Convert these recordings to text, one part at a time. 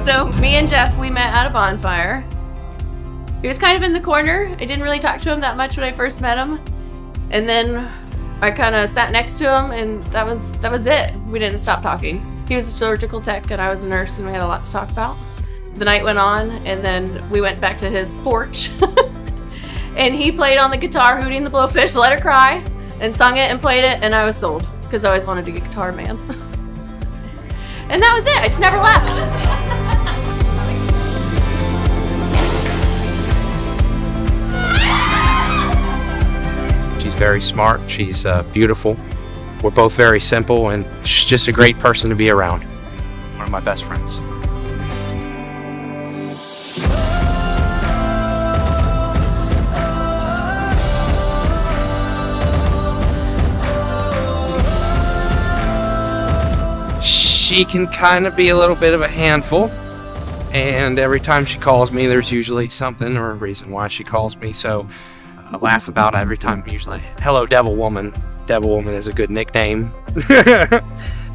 So me and Jeff, we met at a bonfire. He was kind of in the corner. I didn't really talk to him that much when I first met him. And then I kind of sat next to him, and that was it. We didn't stop talking. He was a surgical tech and I was a nurse, and we had a lot to talk about. The night went on, and then we went back to his porch. And he played on the guitar, Hootie and the Blowfish, Let Her Cry, and sung it and played it, and I was sold, because I always wanted to get Guitar Man. And that was it. I just never left. She's very smart. She's beautiful. We're both very simple, and she's just a great person to be around. One of my best friends. She can kind of be a little bit of a handful, and every time she calls me, there's usually something or a reason why she calls me, so I laugh about it every time, usually. Hello, Devil Woman. Devil Woman is a good nickname.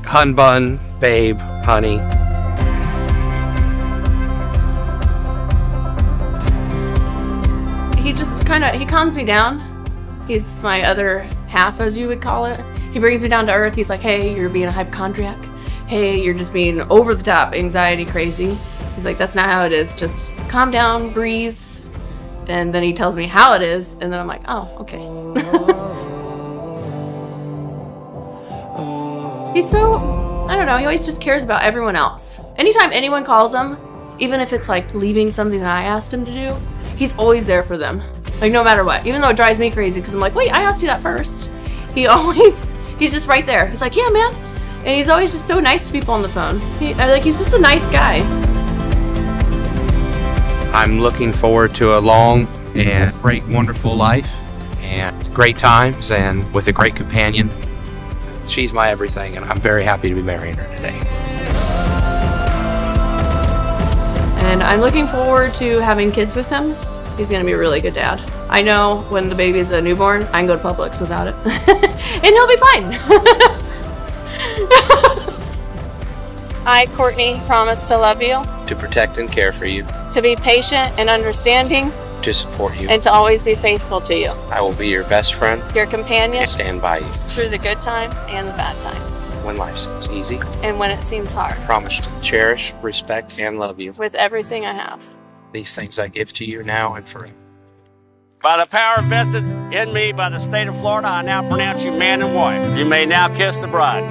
Hun Bun, Babe, Honey. He just he calms me down. He's my other half, as you would call it. He brings me down to earth. He's like, hey, you're being a hypochondriac. Hey, you're just being over the top, anxiety crazy. He's like, that's not how it is. Just calm down, breathe. And then he tells me how it is, and then I'm like, oh, okay. He's so, I don't know, he always just cares about everyone else. Anytime anyone calls him, even if it's like leaving something that I asked him to do, he's always there for them. Like no matter what, even though it drives me crazy because I'm like, wait, I asked you that first. He's just right there. He's like, yeah, man. And he's always just so nice to people on the phone. He's just a nice guy. I'm looking forward to a long and great, wonderful life and great times and with a great companion. She's my everything, and I'm very happy to be marrying her today. And I'm looking forward to having kids with him. He's going to be a really good dad. I know when the baby's a newborn, I can go to Publix without it. And he'll be fine. I, Kortnie, promise to love you. To protect and care for you. To be patient and understanding. To support you. And to always be faithful to you. I will be your best friend. Your companion. And stand by you. Through the good times and the bad times. When life seems easy. And when it seems hard. I promise to cherish, respect, and love you. With everything I have. These things I give to you now and forever. By the power vested in me by the state of Florida, I now pronounce you man and wife. You may now kiss the bride.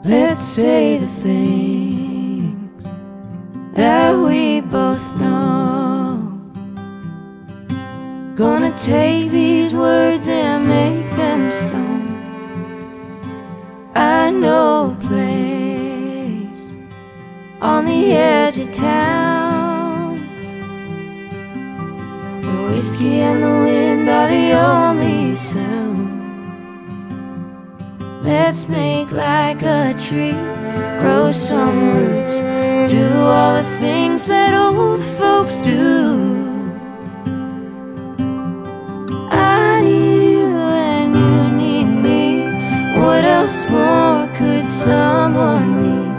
Let's say the things that we both know. Gonna take these words and make them stone. I know a place on the edge of town where whiskey and the wind are the only sound. Let's make like a tree, grow some roots, do all the things that old folks do. I need you and you need me. What else more could someone need?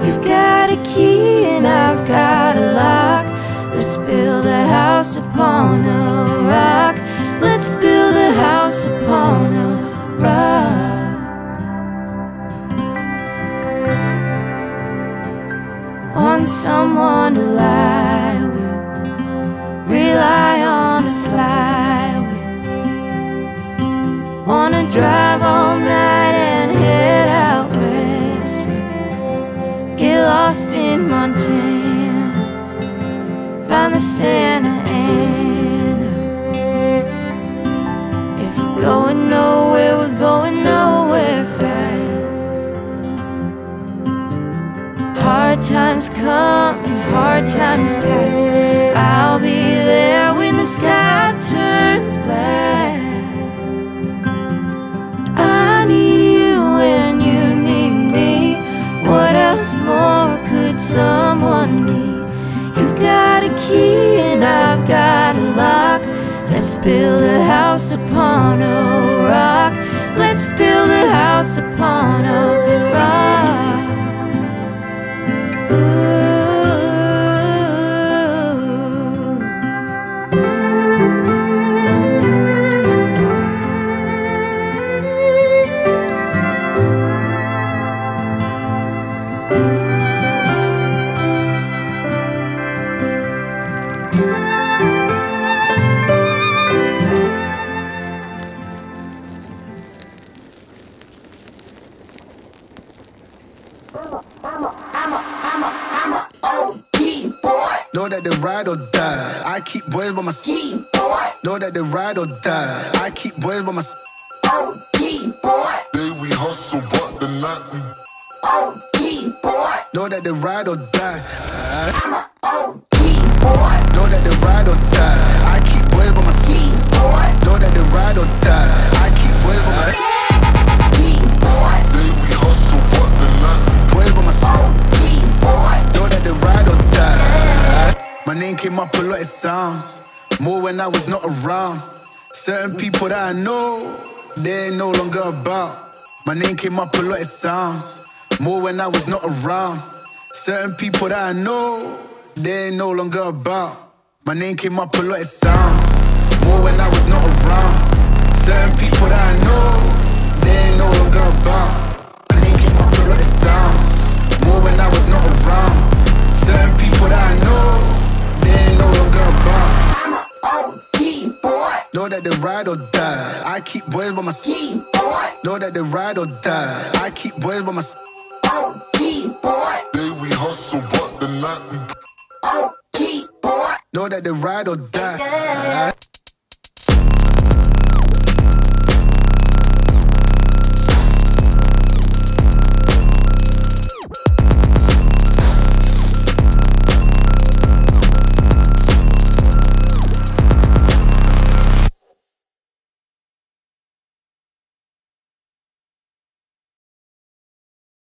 You've got a key and I've got a lock. Let's build a house upon a rock. Let's build a house upon a rock. Want someone to lie with, rely on to fly with. Wanna drive all night and head out west, get lost in Montana, find the Santa Ana. If we're going nowhere, we're going nowhere fast. Hard times come and hard times pass. I'll be there when the sky turns black. I need you and you need me. What else more could someone need? You've got a key and I've got a lock. Let's build a house upon a rock. Know that they ride or die. I keep boys by my side. Know that they ride or die. I keep boys by my side. Day we hustle, but the night we Know that they ride or die. Know that they ride or die. I keep boys by my side. Know that they ride or die. I keep boys by my side. Day we hustle, but the night we Boys by my side. Know that they ride or die. My name came up a lot, it sounds more when I was not around. Certain people that I know, they ain't no longer about. My name came up a lot, it sounds more when I was not around. Certain people that I know, they ain't no longer about. My name came up a lot, it sounds more when I was not around. Certain people that I know, they ain't no longer about. My name came up a lot, it sounds more when I was not around. Certain people that I know, they ain't no longer about. I'm a OG boy. Know that they ride or die. I keep boys by my side. Know that they ride or die. I keep boys by my side. OG boy. Day we hustle, but the night we OG boy. Know that they ride or die.